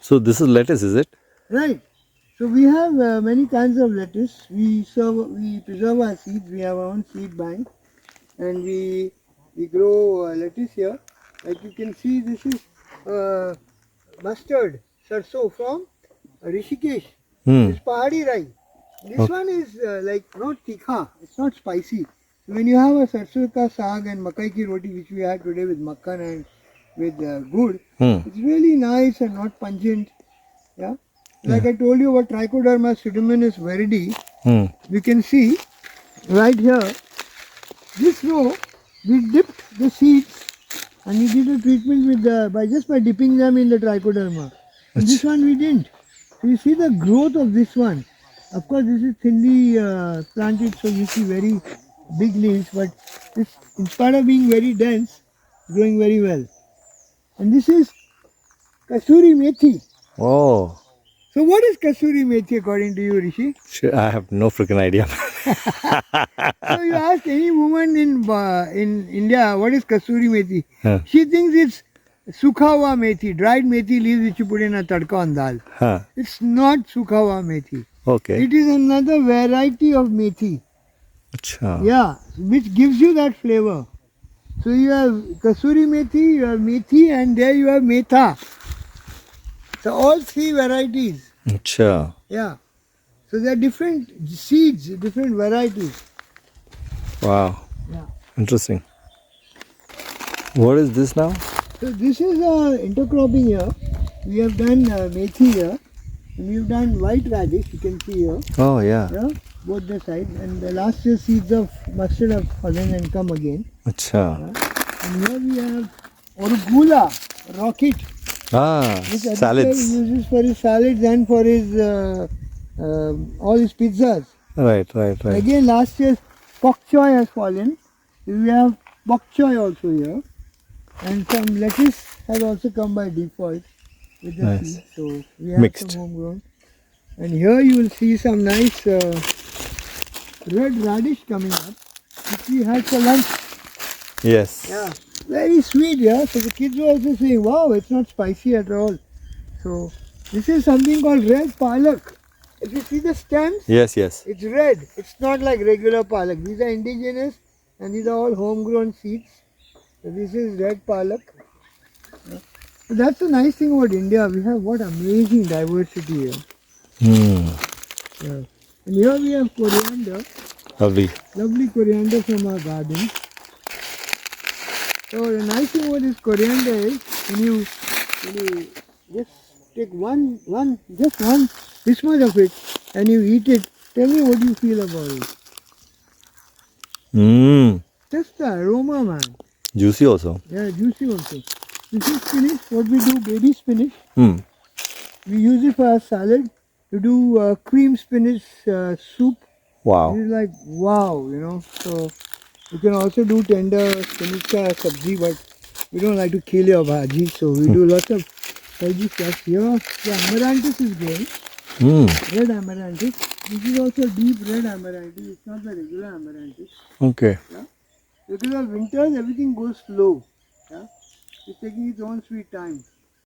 So this is lettuce, is it? Right. So we have many kinds of lettuce. We preserve our seeds. We have our own seed bank, and we grow lettuce here. Like you can see, this is mustard sarso from Rishikesh. Hmm. It's pahadi rai. This Okay. one is like not tikha. It's not spicy. So when you have a sarso ka saag and makai ki roti, which we had today with makkan and with gur, Hmm. it's really nice and not pungent. Yeah. Like I told you about Trichoderma pseudomonas viride, Hmm. we can see right here, this row, we dipped the seeds and we did a treatment with by dipping them in the Trichoderma. And this one we didn't. So you see the growth of this one. Of course, this is thinly planted, so you see very big leaves, but this, in spite of being very dense, growing very well. And this is Kasuri Methi. Oh. So what is Kasuri Methi according to you, Rishi? Shit, I have no freaking idea. So you ask any woman in India, what is Kasuri Methi? Huh. She thinks it's sukha hua methi, dried methi leaves which you put in a tadka on dal. Huh. It's not sukha hua methi. Okay. It is another variety of methi. Achha. Yeah, which gives you that flavor. So you have Kasuri Methi, you have Methi, and there you have Metha. So all three varieties. Achha. Yeah. So there are different seeds, different varieties. Wow. Yeah. Interesting. What is this now? So this is intercropping here. We have done Methi here. And we have done white radish, you can see here. Oh yeah. Yeah, both the sides. And the last year seeds of mustard have fallen and come again. Achha. And here we have Orgula, rocket. Ah, Which Aditya salads. uses for his salads and for his all his pizzas. Right. Again, last year's bok choy has fallen. We have bok choy also here, and some lettuce has also come by default with the Nice. seeds. So we have Mixed. some homegrown. And here you will see some nice red radish coming up, which we had for lunch. Yes. Yeah, very sweet, yeah. So the kids were also saying, wow, it's not spicy at all. So this is something called red palak. If you see the stems, Yes. it's red. It's not like regular palak. These are indigenous and these are all homegrown seeds. So this is red palak. Yeah. So that's the nice thing about India. We have what amazing diversity here. Hmm. Yeah. And here we have coriander. Lovely. Lovely coriander from our garden. So the nice thing about this coriander is when you just take just one this much of it and you eat it, tell me what you feel about it. Hmm. Just the aroma, man. Juicy also. Yeah, juicy also. This is spinach, what we do, baby spinach. Hmm. We use it for our salad. To do cream spinach soup. Wow. It's like wow, you know. So you can also do tender spinach ka sabzi, but we don't like to kill your bhaji, so we do lots of healthy stuff. Here, the amaranthus is growing, Hmm. red amaranthus. This is also deep red amaranthus. It's not the regular amaranthus. Okay. Because of winters, everything goes slow. Yeah, it's taking its own sweet time.